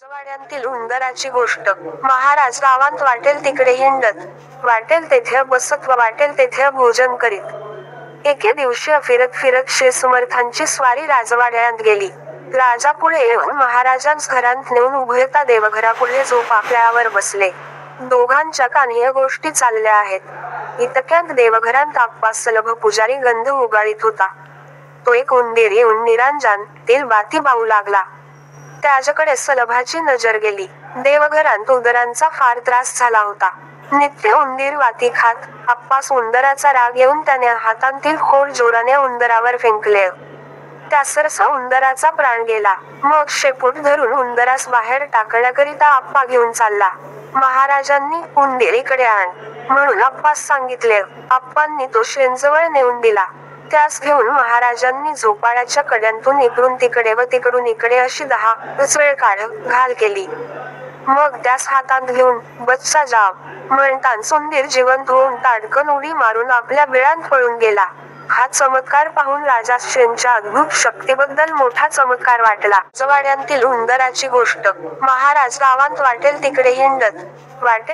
राजवाड्यातील उंदराची गोष्ट. महाराज गावांत वाटेल तिकडे हिंडत, वाटेल तेथे बसत व वाटेल तेथे भोजन करीत. एके दिवशी फिरत फिरत श्री समर्थांची स्वारी राजवाड्यात गेली. राजा पुढे येऊन महाराजांस घरात नेऊन उभयता देवघरापुढे झोपाळ्यावर बसले. दोघांच्या कानी या गोष्टी चालल्या आहेत. इतक्यात देवघरात आप्पास सलभ पुजारी गंध उगाळीत होता. तो एक उंदीर येऊन निरांजन तेल बाती पाहू लागला. त्याच्याकडे सलभाची नजर गेली. देवघरात उंदरांचा फार त्रास झाला होता. नित्य उंदीर वाती खात. आप्पास उंदराचा राग येऊन त्याने हातांतील खोड जोराने उंदरावर फेकले. त्या सरसा उंदराचा प्राण गेला. मग शेपूट धरून उंदरास बाहेर टाकण्याकरिता आप्पा घेऊन चालला. महाराजांनी उंदीर इकडे आण म्हणून आप्पास सांगितले. आप्पांनी तो शेणजवळ नेऊन दिला. त्यास घेऊन महाराजांनी झोपाळ्याच्या कड्यांतून इकडून तिकडे व तिकडून इकडे अशी 10 वेळ घाल केली. मग त्यास हातात घेऊन बच्चा जाव म्हणताच उंदीर जिवंत होऊन ताडकन उडी मारून आपल्या बिळात पळून गेला. हा चमत्कार पाहून राजास शेणच्या अद्भुत शक्तीबद्दल मोठा चमत्कार वाटला. राजवाड्यातील उंदराची गोष्ट. महाराज गावांत वाटेल तिकडे हिंडत, वाटेल